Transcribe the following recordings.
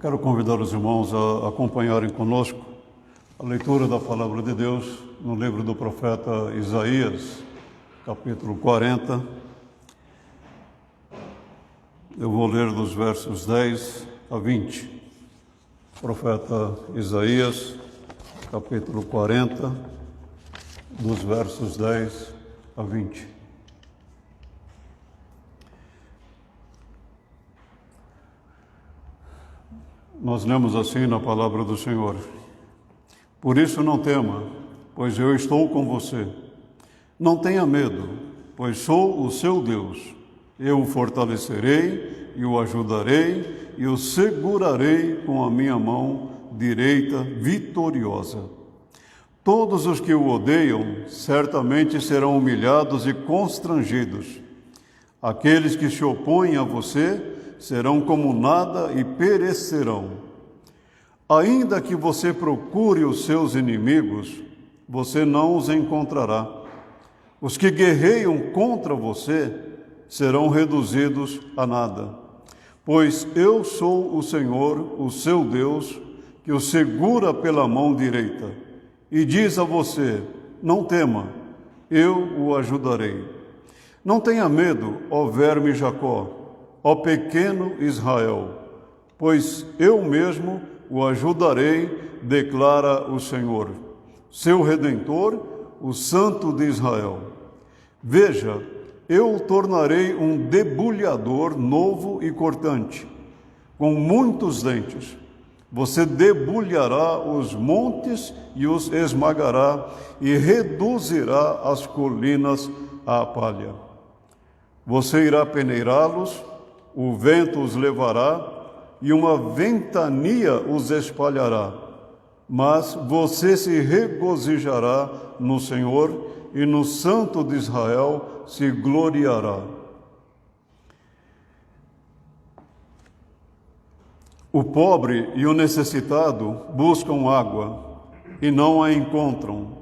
Quero convidar os irmãos a acompanharem conosco a leitura da Palavra de Deus no livro do profeta Isaías, capítulo 40. Eu vou ler dos versos 10 a 20. Profeta Isaías, capítulo 40, dos versos 10 a 20. Nós lemos assim na palavra do Senhor: Por isso não tema, pois eu estou com você. Não tenha medo, pois sou o seu Deus. Eu o fortalecerei e o ajudarei e o segurarei com a minha mão direita vitoriosa. Todos os que o odeiam certamente serão humilhados e constrangidos. Aqueles que se opõem a você serão como nada e perecerão. Ainda que você procure os seus inimigos, você não os encontrará. Os que guerreiam contra você serão reduzidos a nada. Pois eu sou o Senhor, o seu Deus, que o segura pela mão direita, e diz a você: não tema, eu o ajudarei. Não tenha medo, ó verme Jacó, ó pequeno Israel, pois eu mesmo o ajudarei, declara o Senhor, seu Redentor, o Santo de Israel. Veja, eu o tornarei um debulhador novo e cortante, com muitos dentes. Você debulhará os montes e os esmagará, e reduzirá as colinas à palha. Você irá peneirá-los, o vento os levará, e uma ventania os espalhará. Mas você se regozijará no Senhor, e no Santo de Israel se gloriará. O pobre e o necessitado buscam água, e não a encontram.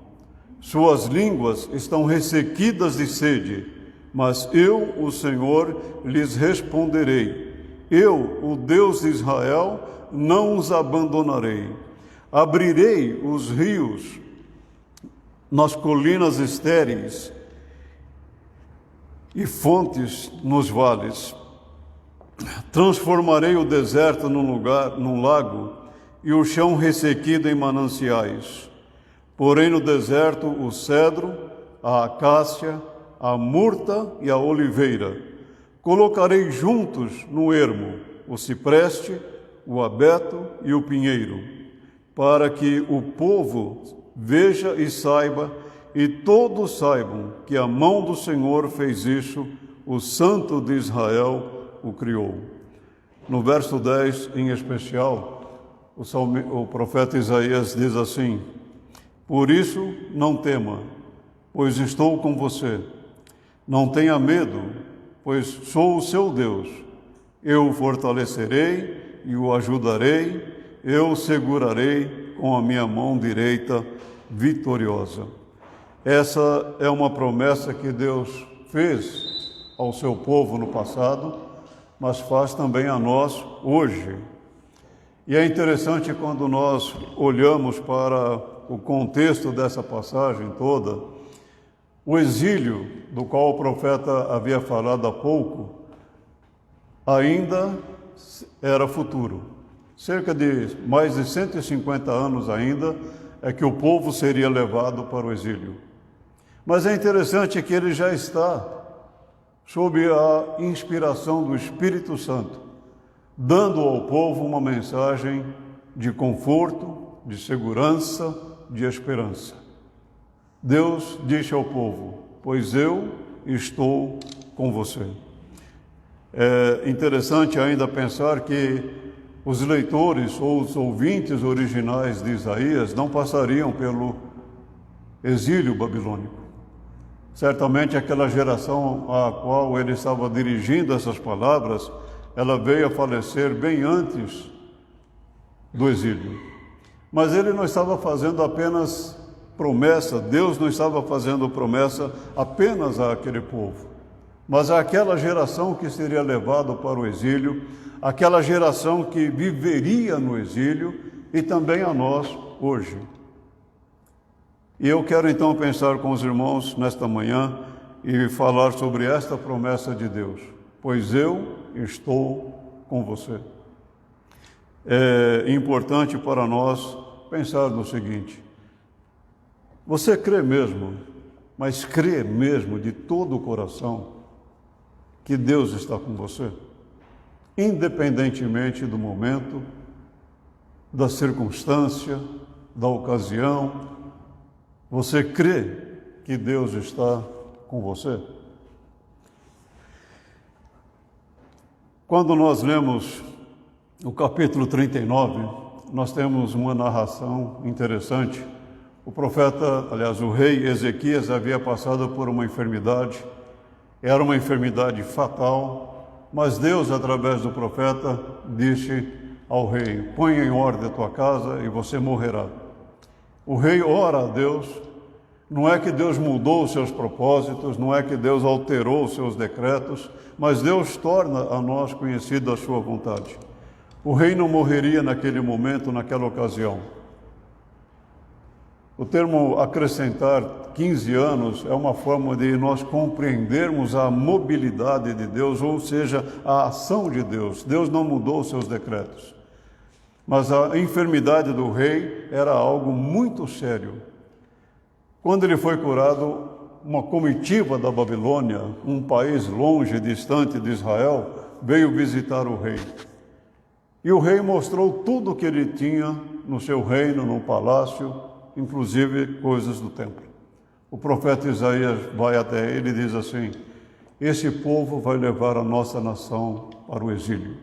Suas línguas estão ressequidas de sede, mas eu, o Senhor, lhes responderei. Eu, o Deus de Israel, não os abandonarei. Abrirei os rios nas colinas estéreis e fontes nos vales. Transformarei o deserto num lago e o chão ressequido em mananciais. Porém no deserto o cedro, a acácia, a murta e a oliveira. Colocarei juntos no ermo o cipreste, o abeto e o pinheiro, para que o povo veja e saiba, e todos saibam que a mão do Senhor fez isso, o Santo de Israel o criou. No verso 10, em especial, o profeta Isaías diz assim: Por isso não tema, pois estou com você. Não tenha medo, pois sou o seu Deus. Eu o fortalecerei e o ajudarei, eu o segurarei com a minha mão direita vitoriosa. Essa é uma promessa que Deus fez ao seu povo no passado, mas faz também a nós hoje. E é interessante quando nós olhamos para o contexto dessa passagem toda. O exílio, do qual o profeta havia falado há pouco, ainda era futuro. Cerca de mais de 150 anos ainda é que o povo seria levado para o exílio. Mas é interessante que ele já está sob a inspiração do Espírito Santo, dando ao povo uma mensagem de conforto, de segurança, de esperança. Deus disse ao povo: pois eu estou com você. É interessante ainda pensar que os leitores ou os ouvintes originais de Isaías não passariam pelo exílio babilônico. Certamente aquela geração à qual ele estava dirigindo essas palavras, ela veio a falecer bem antes do exílio. Mas ele não estava fazendo apenas promessa, Deus não estava fazendo promessa apenas àquele povo. mas àquela geração que seria levada para o exílio, aquela geração que viveria no exílio e também a nós hoje. E eu quero então pensar com os irmãos nesta manhã e falar sobre esta promessa de Deus: pois eu estou com você. É importante para nós pensar no seguinte: você crê mesmo, mas crê mesmo de todo o coração que Deus está com você? Independentemente do momento, da circunstância, da ocasião, você crê que Deus está com você? Quando nós lemos o capítulo 39, nós temos uma narração interessante. O profeta, aliás, o rei Ezequias havia passado por uma enfermidade, era uma enfermidade fatal, mas Deus, através do profeta, disse ao rei: põe em ordem a tua casa e você morrerá. O rei ora a Deus. Não é que Deus mudou os seus propósitos, não é que Deus alterou os seus decretos, mas Deus torna a nós conhecido a sua vontade. O rei não morreria naquele momento, naquela ocasião. O termo acrescentar 15 anos é uma forma de nós compreendermos a mobilidade de Deus, ou seja, a ação de Deus. Deus não mudou os seus decretos. Mas a enfermidade do rei era algo muito sério. Quando ele foi curado, uma comitiva da Babilônia, um país longe, distante de Israel, veio visitar o rei. E o rei mostrou tudo o que ele tinha no seu reino, no palácio, inclusive coisas do templo. O profeta Isaías vai até ele e diz assim: esse povo vai levar a nossa nação para o exílio.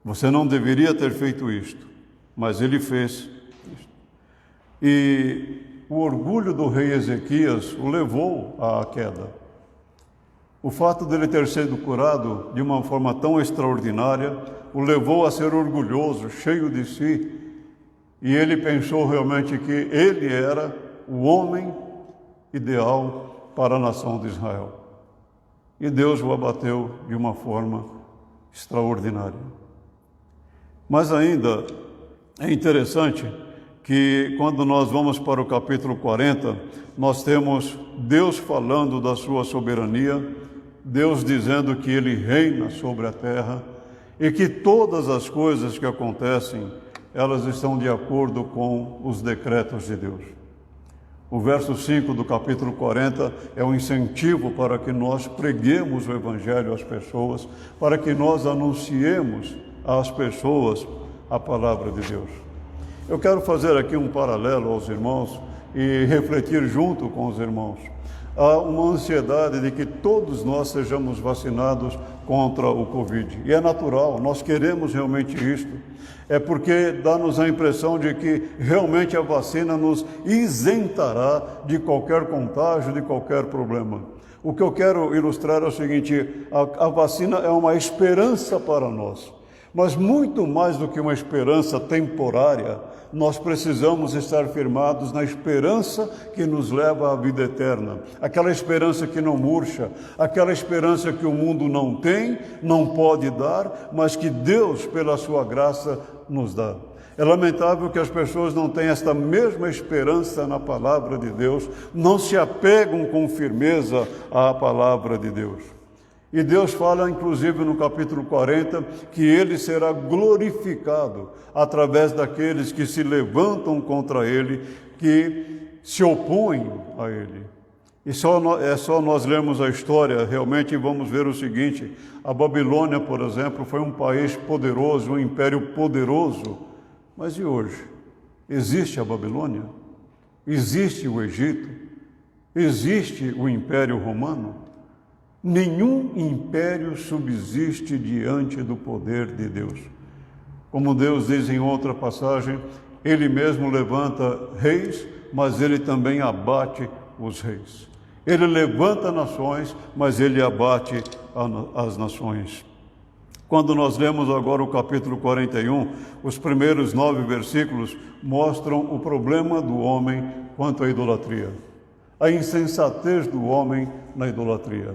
Você não deveria ter feito isto, mas ele fez isto. E o orgulho do rei Ezequias o levou à queda. O fato dele ter sido curado de uma forma tão extraordinária o levou a ser orgulhoso, cheio de si, e ele pensou realmente que ele era o homem ideal para a nação de Israel. E Deus o abateu de uma forma extraordinária. Mas ainda é interessante que quando nós vamos para o capítulo 40, nós temos Deus falando da sua soberania, Deus dizendo que Ele reina sobre a terra e que todas as coisas que acontecem, elas estão de acordo com os decretos de Deus. O verso 5 do capítulo 40 é um incentivo para que nós preguemos o Evangelho às pessoas, para que nós anunciemos às pessoas a palavra de Deus. Eu quero fazer aqui um paralelo aos irmãos e refletir junto com os irmãos. Há uma ansiedade de que todos nós sejamos vacinados contra o Covid. E é natural, nós queremos realmente isto. É porque dá-nos a impressão de que realmente a vacina nos isentará de qualquer contágio, de qualquer problema. O que eu quero ilustrar é o seguinte: a vacina é uma esperança para nós. Mas muito mais do que uma esperança temporária, nós precisamos estar firmados na esperança que nos leva à vida eterna. Aquela esperança que não murcha, aquela esperança que o mundo não tem, não pode dar, mas que Deus, pela sua graça, nos dá. É lamentável que as pessoas não tenham esta mesma esperança na palavra de Deus, não se apegam com firmeza à palavra de Deus. E Deus fala, inclusive, no capítulo 40, que Ele será glorificado através daqueles que se levantam contra Ele, que se opõem a Ele. E é só nós lermos a história, realmente vamos ver o seguinte: a Babilônia, por exemplo, foi um país poderoso, um império poderoso. Mas e hoje? Existe a Babilônia? Existe o Egito? Existe o Império Romano? Nenhum império subsiste diante do poder de Deus. Como Deus diz em outra passagem, Ele mesmo levanta reis, mas Ele também abate os reis. Ele levanta nações, mas Ele abate as nações. Quando nós lemos agora o capítulo 41, os primeiros 9 versículos mostram o problema do homem quanto à idolatria. a insensatez do homem na idolatria.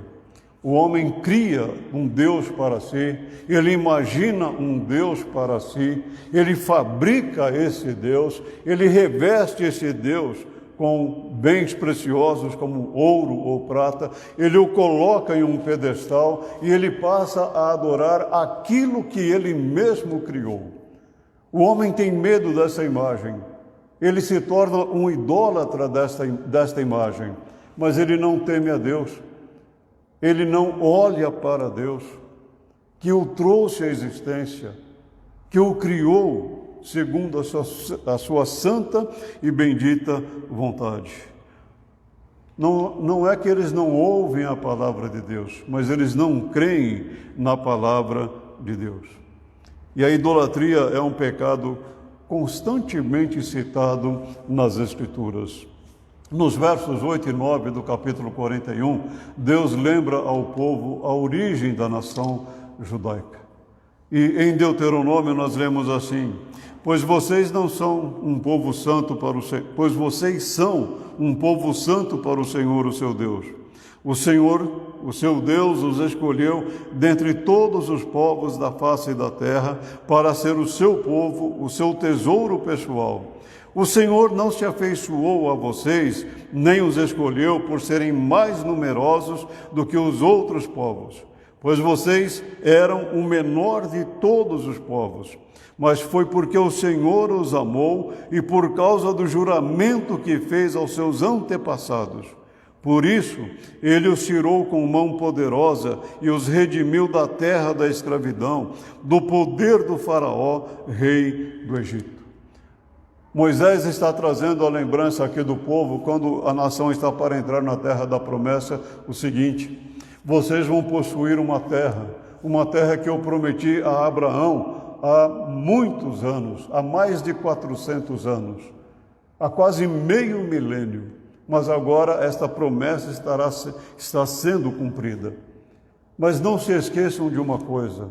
O homem cria um Deus para si, ele imagina um Deus para si, ele fabrica esse Deus, ele reveste esse Deus com bens preciosos como ouro ou prata, ele o coloca em um pedestal e ele passa a adorar aquilo que ele mesmo criou. O homem tem medo dessa imagem, ele se torna um idólatra desta imagem, mas ele não teme a Deus. Ele não olha para Deus, que o trouxe à existência, que o criou segundo a sua santa e bendita vontade. Não é que eles não ouvem a palavra de Deus, mas eles não creem na palavra de Deus. E a idolatria é um pecado constantemente citado nas Escrituras. Nos versos 8 e 9 do capítulo 41, Deus lembra ao povo a origem da nação judaica. E em Deuteronômio nós lemos assim: pois vocês são um povo santo para o Senhor, o seu Deus. O Senhor, o seu Deus, os escolheu dentre todos os povos da face da terra para ser o seu povo, o seu tesouro pessoal. O Senhor não se afeiçoou a vocês, nem os escolheu por serem mais numerosos do que os outros povos, pois vocês eram o menor de todos os povos. Mas foi porque o Senhor os amou e por causa do juramento que fez aos seus antepassados. Por isso, ele os tirou com mão poderosa e os redimiu da terra da escravidão, do poder do Faraó, rei do Egito. Moisés está trazendo a lembrança aqui do povo, quando a nação está para entrar na terra da promessa, o seguinte: vocês vão possuir uma terra que eu prometi a Abraão há muitos anos, há mais de 400 anos, há quase meio milênio, mas agora esta promessa está sendo cumprida. Mas não se esqueçam de uma coisa: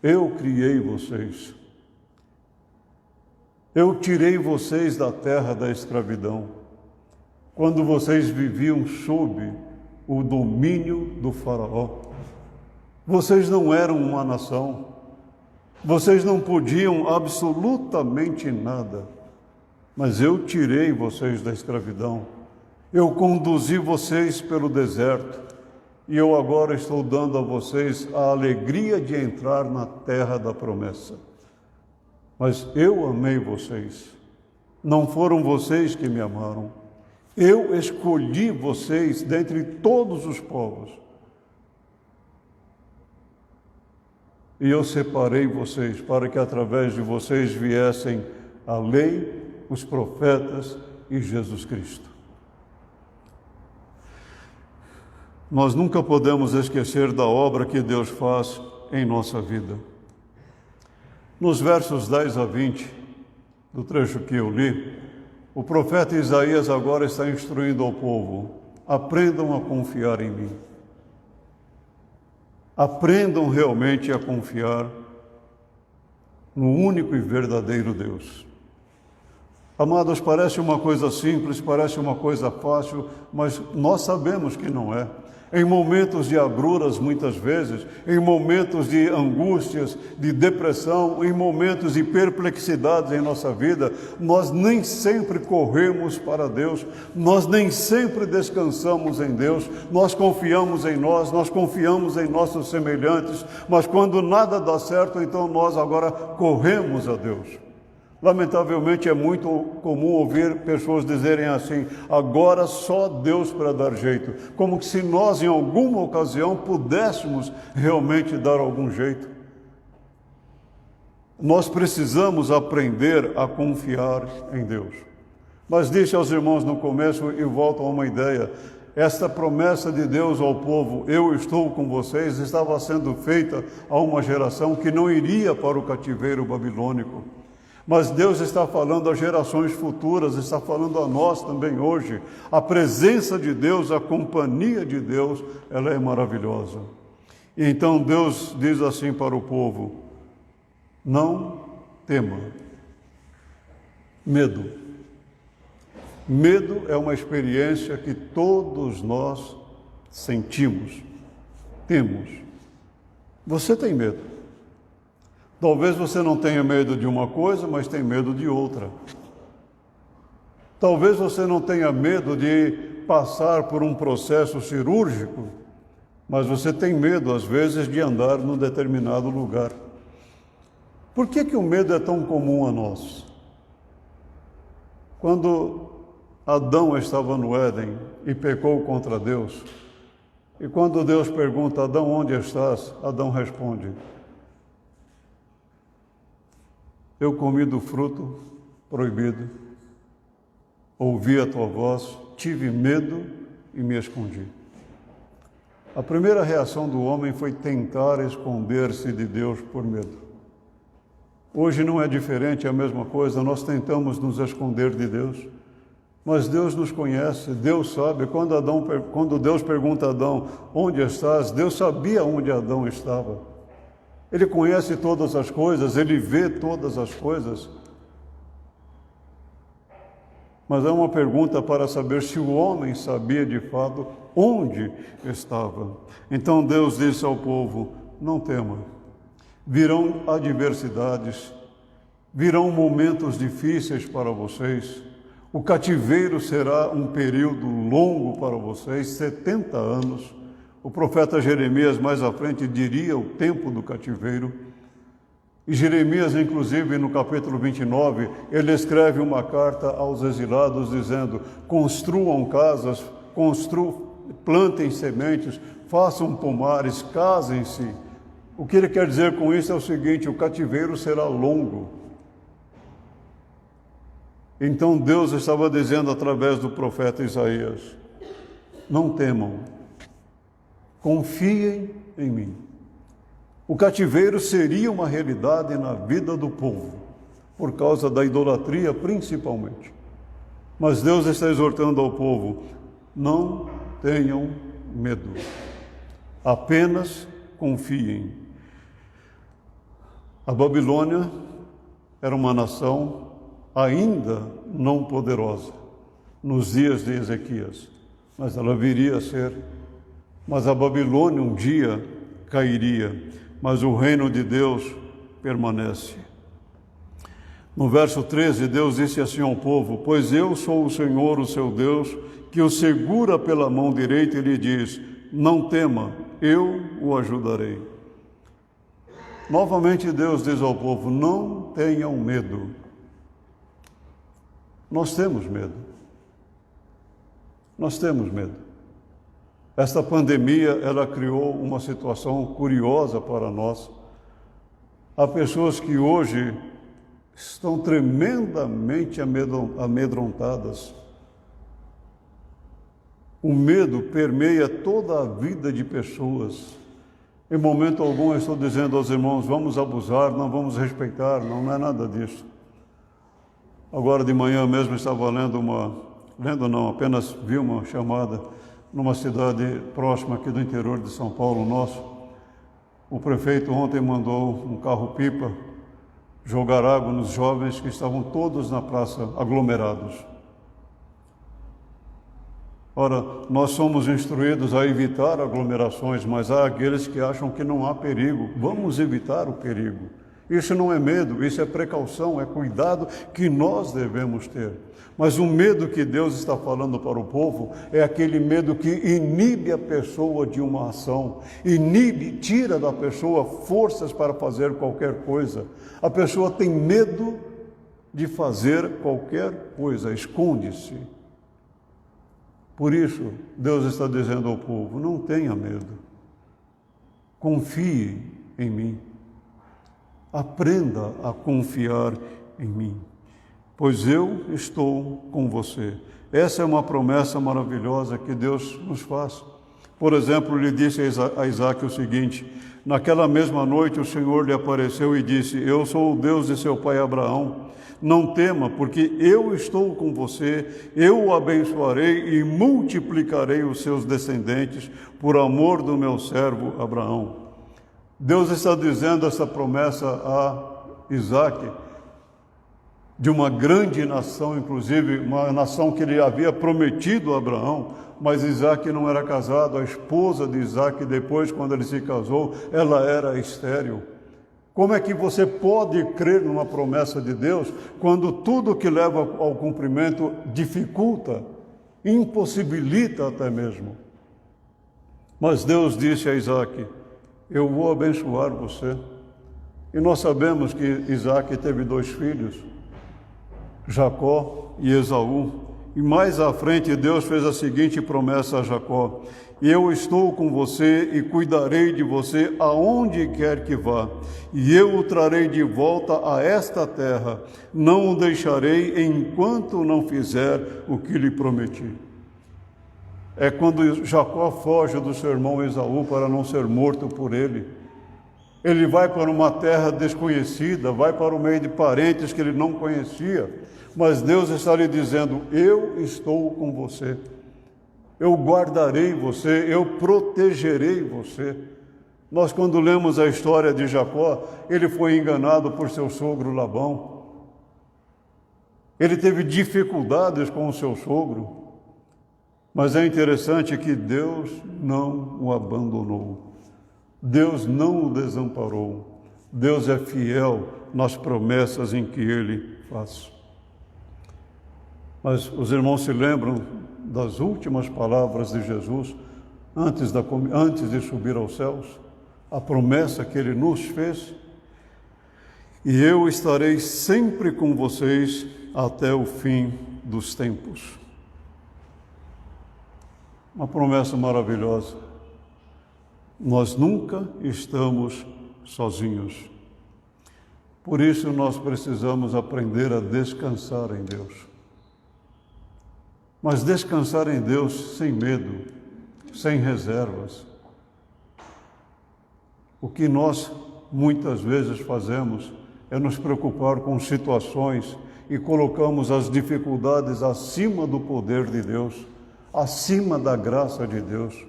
eu criei vocês. Eu tirei vocês da terra da escravidão, quando vocês viviam sob o domínio do Faraó. Vocês não eram uma nação, vocês não podiam absolutamente nada, mas eu tirei vocês da escravidão, eu conduzi vocês pelo deserto, e eu agora estou dando a vocês a alegria de entrar na terra da promessa. Mas eu amei vocês, não foram vocês que me amaram. Eu escolhi vocês dentre todos os povos. E eu separei vocês para que através de vocês viessem a lei, os profetas e Jesus Cristo. Nós nunca podemos esquecer da obra que Deus faz em nossa vida. Nos versos 10 a 20, do trecho que eu li, o profeta Isaías agora está instruindo ao povo: aprendam a confiar em mim. Aprendam realmente a confiar no único e verdadeiro Deus. Amados, parece uma coisa simples, parece uma coisa fácil, mas nós sabemos que não é. Em momentos de agruras, muitas vezes, em momentos de angústias, de depressão, em momentos de perplexidades em nossa vida, nós nem sempre corremos para Deus, nós nem sempre descansamos em Deus, nós confiamos em nós confiamos em nossos semelhantes, mas quando nada dá certo, então nós agora corremos a Deus. Lamentavelmente é muito comum ouvir pessoas dizerem assim: agora só Deus para dar jeito, como que se nós em alguma ocasião pudéssemos realmente dar algum jeito. Nós precisamos aprender a confiar em Deus. Mas disse aos irmãos no começo, e volto a uma ideia: esta promessa de Deus ao povo, eu estou com vocês, estava sendo feita a uma geração que não iria para o cativeiro babilônico. Mas Deus está falando às gerações futuras, está falando a nós também hoje. A presença de Deus, a companhia de Deus, ela é maravilhosa. E então Deus diz assim para o povo: não tema. Medo. Medo é uma experiência que todos nós sentimos, temos. Você tem medo. Talvez você não tenha medo de uma coisa, mas tem medo de outra. Talvez você não tenha medo de passar por um processo cirúrgico, mas você tem medo, às vezes, de andar num determinado lugar. Por que o medo é tão comum a nós? Quando Adão estava no Éden e pecou contra Deus, e quando Deus pergunta, Adão, onde estás? Adão responde, eu comi do fruto proibido, ouvi a tua voz, tive medo e me escondi. A primeira reação do homem foi tentar esconder-se de Deus por medo. Hoje não é diferente, é a mesma coisa, nós tentamos nos esconder de Deus, mas Deus nos conhece, Deus sabe. Quando Deus pergunta a Adão, onde estás? Deus sabia onde Adão estava. Ele conhece todas as coisas, ele vê todas as coisas. Mas é uma pergunta para saber se o homem sabia de fato onde estava. Então Deus disse ao povo, não tema, virão adversidades, virão momentos difíceis para vocês, o cativeiro será um período longo para vocês, 70 anos. O profeta Jeremias, mais à frente, diria o tempo do cativeiro. E Jeremias, inclusive, no capítulo 29, ele escreve uma carta aos exilados dizendo, construam casas, plantem sementes, façam pomares, casem-se. O que ele quer dizer com isso é o seguinte, o cativeiro será longo. Então Deus estava dizendo através do profeta Isaías, não temam, confiem em mim. O cativeiro seria uma realidade na vida do povo, por causa da idolatria principalmente. Mas Deus está exortando ao povo, não tenham medo, apenas confiem. A Babilônia era uma nação ainda não poderosa nos dias de Ezequias, mas ela viria a ser. Mas a Babilônia um dia cairia, mas o reino de Deus permanece. No verso 13, Deus disse assim ao povo, pois eu sou o Senhor, o seu Deus, que o segura pela mão direita e lhe diz, não tema, eu o ajudarei. Novamente Deus diz ao povo, não tenham medo. Nós temos medo. Nós temos medo. Esta pandemia, ela criou uma situação curiosa para nós. Há pessoas que hoje estão tremendamente amedrontadas. O medo permeia toda a vida de pessoas. Em momento algum eu estou dizendo aos irmãos, vamos abusar, não vamos respeitar, não é nada disso. Agora de manhã mesmo estava apenas vi uma chamada numa cidade próxima aqui do interior de São Paulo, nosso. O prefeito ontem mandou um carro-pipa jogar água nos jovens que estavam todos na praça, aglomerados. Ora, nós somos instruídos a evitar aglomerações, mas há aqueles que acham que não há perigo. Vamos evitar o perigo. Isso não é medo, isso é precaução, é cuidado que nós devemos ter. Mas o medo que Deus está falando para o povo é aquele medo que inibe a pessoa de uma ação, tira da pessoa forças para fazer qualquer coisa. A pessoa tem medo de fazer qualquer coisa, esconde-se. Por isso, Deus está dizendo ao povo, não tenha medo, confie em mim. Aprenda a confiar em mim, pois eu estou com você. Essa é uma promessa maravilhosa que Deus nos faz. Por exemplo, ele disse a Isaac o seguinte, naquela mesma noite o Senhor lhe apareceu e disse, eu sou o Deus de seu pai Abraão, não tema, porque eu estou com você, eu o abençoarei e multiplicarei os seus descendentes por amor do meu servo Abraão. Deus está dizendo essa promessa a Isaac de uma grande nação, inclusive uma nação que ele havia prometido a Abraão, mas Isaac não era casado, a esposa de Isaac, depois, quando ele se casou, ela era estéril. Como é que você pode crer numa promessa de Deus quando tudo que leva ao cumprimento dificulta, impossibilita até mesmo? Mas Deus disse a Isaac: eu vou abençoar você. E nós sabemos que Isaac teve 2 filhos, Jacó e Esaú. E mais à frente Deus fez a seguinte promessa a Jacó: eu estou com você e cuidarei de você aonde quer que vá, e eu o trarei de volta a esta terra, não o deixarei enquanto não fizer o que lhe prometi. É quando Jacó foge do seu irmão Esaú para não ser morto por ele. Ele vai para uma terra desconhecida, vai para o meio de parentes que ele não conhecia, mas Deus está lhe dizendo: eu estou com você, eu guardarei você, eu protegerei você. Nós, quando lemos a história de Jacó, ele foi enganado por seu sogro Labão. Ele teve dificuldades com o seu sogro, mas é interessante que Deus não o abandonou. Deus não o desamparou. Deus é fiel nas promessas em que Ele faz. Mas os irmãos se lembram das últimas palavras de Jesus antes de subir aos céus? A promessa que Ele nos fez: e eu estarei sempre com vocês até o fim dos tempos. Uma promessa maravilhosa. Nós nunca estamos sozinhos. Por isso nós precisamos aprender a descansar em Deus. Mas descansar em Deus sem medo, sem reservas. O que nós muitas vezes fazemos é nos preocupar com situações e colocamos as dificuldades acima do poder de Deus, acima da graça de Deus,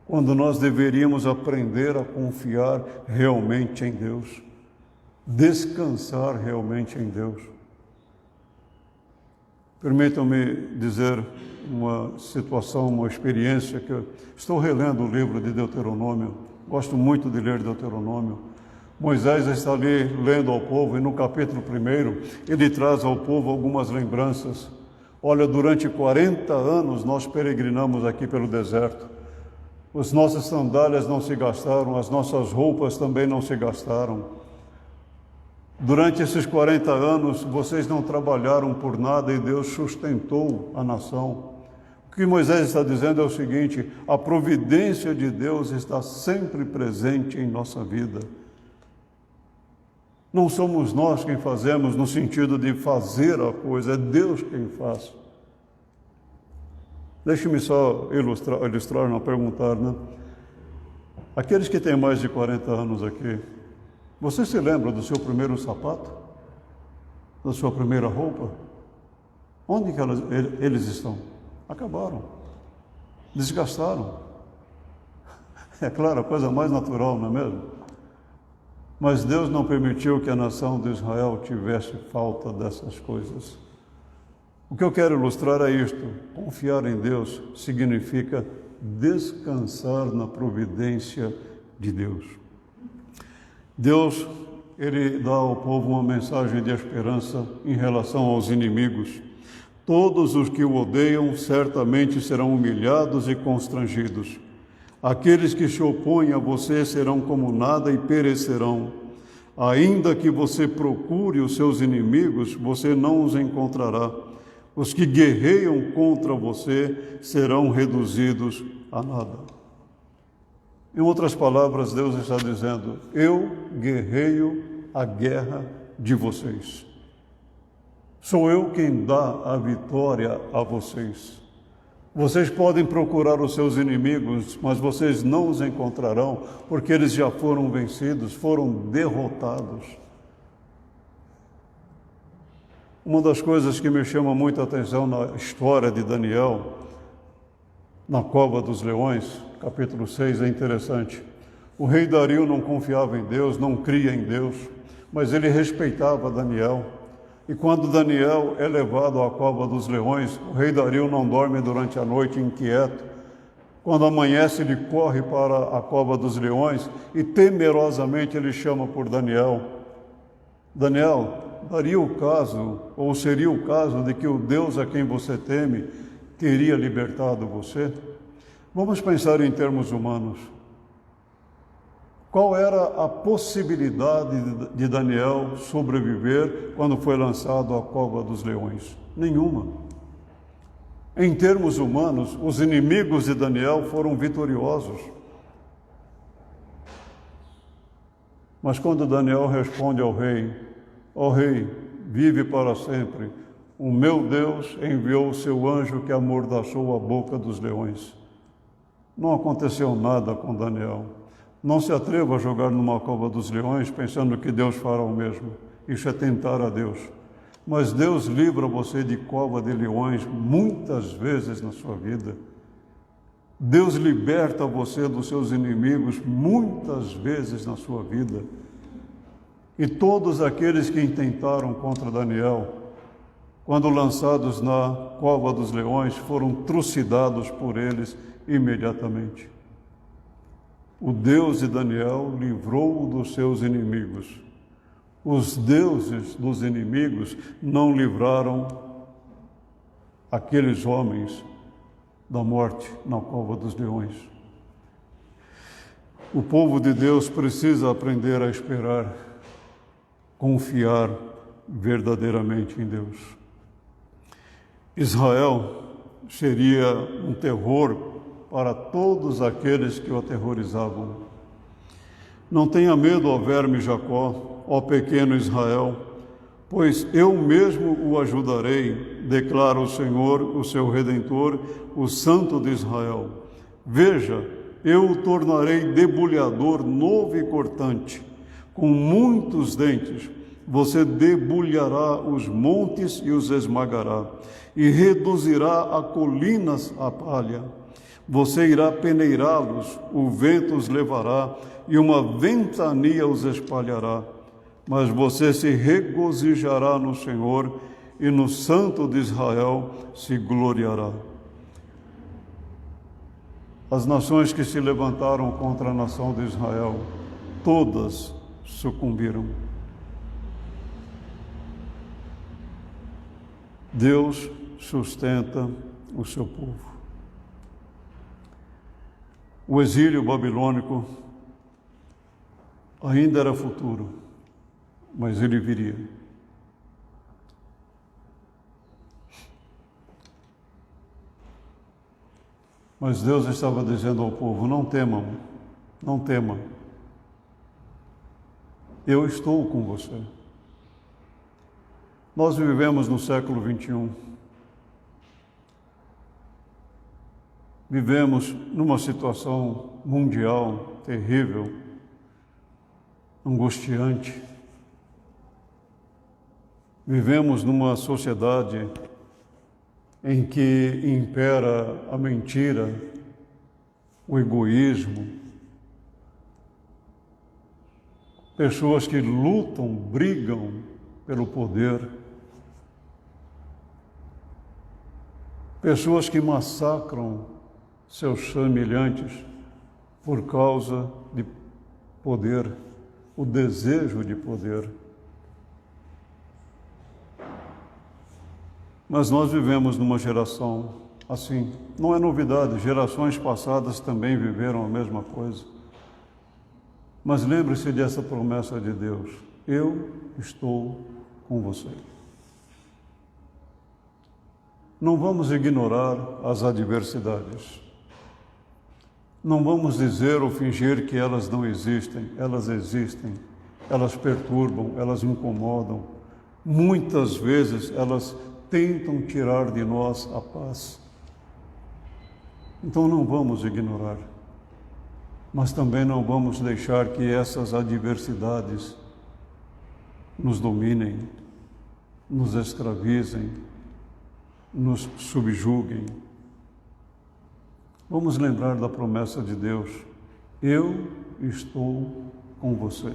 quando nós deveríamos aprender a confiar realmente em Deus, descansar realmente em Deus. Permitam-me dizer uma situação, uma experiência que eu estou relendo o livro de Deuteronômio, gosto muito de ler Deuteronômio. Moisés está ali lendo ao povo e no capítulo 1 ele traz ao povo algumas lembranças. Olha, durante 40 anos nós peregrinamos aqui pelo deserto. As nossas sandálias não se gastaram, as nossas roupas também não se gastaram. Durante esses 40 anos, vocês não trabalharam por nada e Deus sustentou a nação. O que Moisés está dizendo é o seguinte: a providência de Deus está sempre presente em nossa vida. Não somos nós quem fazemos no sentido de fazer a coisa, é Deus quem faz. Deixe-me só ilustrar, não perguntar, né? Aqueles que têm mais de 40 anos aqui, você se lembra do seu primeiro sapato? Da sua primeira roupa? Onde que eles estão? Acabaram. Desgastaram. É claro, a coisa mais natural, não é mesmo? Mas Deus não permitiu que a nação de Israel tivesse falta dessas coisas. O que eu quero ilustrar é isto: confiar em Deus significa descansar na providência de Deus. Deus, Ele dá ao povo uma mensagem de esperança em relação aos inimigos. Todos os que o odeiam certamente serão humilhados e constrangidos. Aqueles que se opõem a você serão como nada e perecerão. Ainda que você procure os seus inimigos, você não os encontrará. Os que guerreiam contra você serão reduzidos a nada. Em outras palavras, Deus está dizendo: eu guerreio a guerra de vocês. Sou eu quem dá a vitória a vocês. Vocês podem procurar os seus inimigos, mas vocês não os encontrarão, porque eles já foram vencidos, foram derrotados. Uma das coisas que me chama muita atenção na história de Daniel, na cova dos leões, capítulo 6, é interessante. O rei Dario não confiava em Deus, não cria em Deus, mas ele respeitava Daniel. E quando Daniel é levado à cova dos leões, o rei Dario não dorme durante a noite inquieto. Quando amanhece, ele corre para a cova dos leões e temerosamente ele chama por Daniel. Daniel, daria o caso, ou seria o caso, de que o Deus a quem você teme teria libertado você? Vamos pensar em termos humanos. Qual era a possibilidade de Daniel sobreviver quando foi lançado à cova dos leões? Nenhuma. Em termos humanos, os inimigos de Daniel foram vitoriosos. Mas quando Daniel responde ao rei, ó rei, vive para sempre, o meu Deus enviou o seu anjo que amordaçou a boca dos leões. Não aconteceu nada com Daniel. Não se atreva a jogar numa cova dos leões pensando que Deus fará o mesmo. Isso é tentar a Deus. Mas Deus livra você de cova de leões muitas vezes na sua vida. Deus liberta você dos seus inimigos muitas vezes na sua vida. E todos aqueles que intentaram contra Daniel, quando lançados na cova dos leões, foram trucidados por eles imediatamente. O Deus de Daniel livrou-o dos seus inimigos. Os deuses dos inimigos não livraram aqueles homens da morte na cova dos leões. O povo de Deus precisa aprender a esperar, confiar verdadeiramente em Deus. Israel seria um terror para todos aqueles que o aterrorizavam. Não tenha medo, ó verme Jacó, ó pequeno Israel, pois eu mesmo o ajudarei, declara o Senhor, o seu Redentor, o Santo de Israel. Veja, eu o tornarei debulhador novo e cortante, com muitos dentes. Você debulhará os montes e os esmagará, e reduzirá a colinas a palha. Você irá peneirá-los, o vento os levará, e uma ventania os espalhará. Mas você se regozijará no Senhor, e no Santo de Israel se gloriará. As nações que se levantaram contra a nação de Israel, todas sucumbiram. Deus sustenta o seu povo. O exílio babilônico ainda era futuro, mas ele viria. Mas Deus estava dizendo ao povo: não temam, não tema. Eu estou com você. Nós vivemos no século 21. Vivemos numa situação mundial terrível, angustiante. Vivemos numa sociedade em que impera a mentira, o egoísmo, pessoas que lutam, brigam pelo poder, pessoas que massacram seus semelhantes por causa de poder, o desejo de poder. Mas nós vivemos numa geração assim. Não é novidade, gerações passadas também viveram a mesma coisa. Mas lembre-se dessa promessa de Deus: eu estou com você. Não vamos ignorar as adversidades. Não vamos dizer ou fingir que elas não existem. Elas existem, elas perturbam, elas incomodam. Muitas vezes elas tentam tirar de nós a paz. Então não vamos ignorar, mas também não vamos deixar que essas adversidades nos dominem, nos escravizem, nos subjuguem. Vamos lembrar da promessa de Deus: eu estou com você.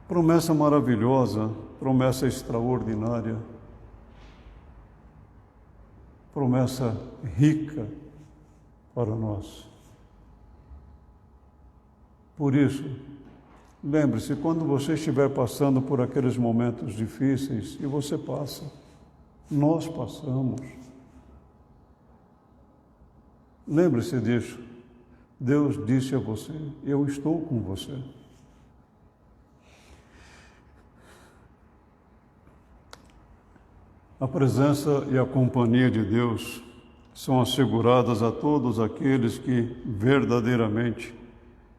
Promessa maravilhosa, promessa extraordinária, promessa rica para nós. Por isso, lembre-se, quando você estiver passando por aqueles momentos difíceis, e você passa, nós passamos, lembre-se disso. Deus disse a você: eu estou com você. A presença e a companhia de Deus são asseguradas a todos aqueles que verdadeiramente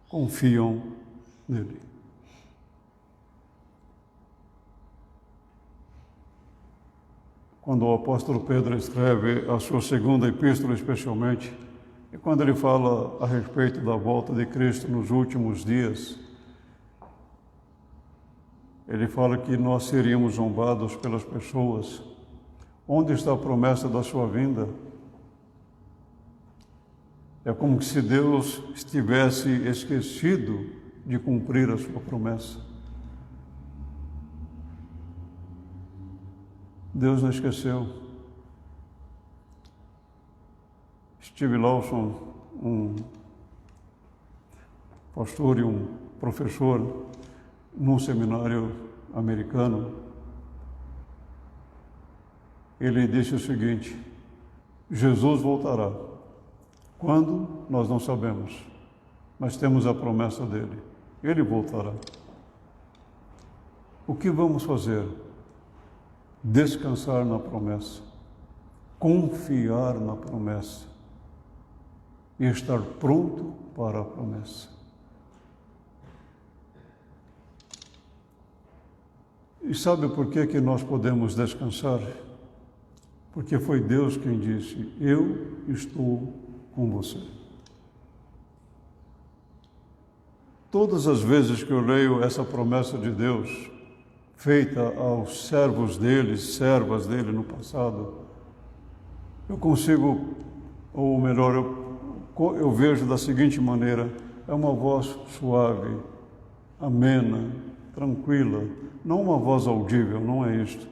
confiam nele. Quando o apóstolo Pedro escreve a sua segunda epístola, especialmente, e quando ele fala a respeito da volta de Cristo nos últimos dias, ele fala que nós seríamos zombados pelas pessoas. Onde está a promessa da sua vinda? É como se Deus estivesse esquecido de cumprir a sua promessa. Deus não esqueceu. Steve Lawson, um pastor e um professor num seminário americano, ele disse o seguinte: Jesus voltará. Quando? Nós não sabemos, mas temos a promessa dele. Ele voltará. O que vamos fazer? Descansar na promessa, confiar na promessa e estar pronto para a promessa. E sabe por que nós podemos descansar? Porque foi Deus quem disse: eu estou com você. Todas as vezes que eu leio essa promessa de Deus, feita aos servos dele, servas dele no passado, eu consigo, ou melhor, eu vejo da seguinte maneira: é uma voz suave, amena, tranquila, não uma voz audível, não é isto,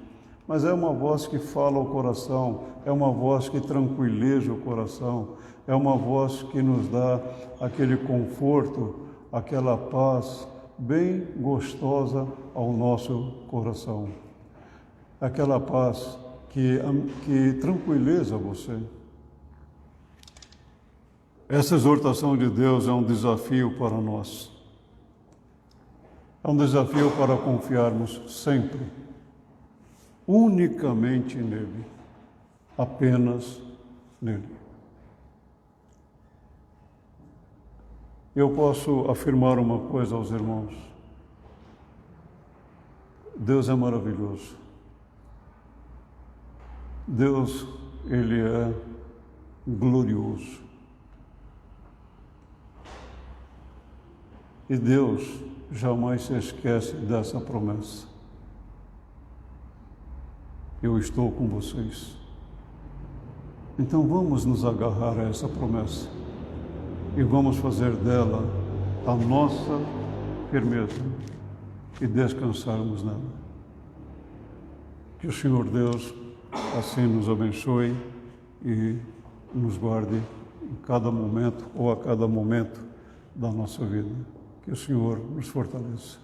mas é uma voz que fala ao coração, é uma voz que tranquiliza o coração, é uma voz que nos dá aquele conforto, aquela paz bem gostosa ao nosso coração. Aquela paz que tranquiliza você. Essa exortação de Deus é um desafio para nós. É um desafio para confiarmos sempre, unicamente nele, apenas nele. Eu posso afirmar uma coisa aos irmãos: Deus é maravilhoso. Deus, ele é glorioso. E Deus jamais se esquece dessa promessa. Eu estou com vocês. Então vamos nos agarrar a essa promessa e vamos fazer dela a nossa firmeza e descansarmos nela. Que o Senhor Deus assim nos abençoe e nos guarde em cada momento ou a cada momento da nossa vida. Que o Senhor nos fortaleça.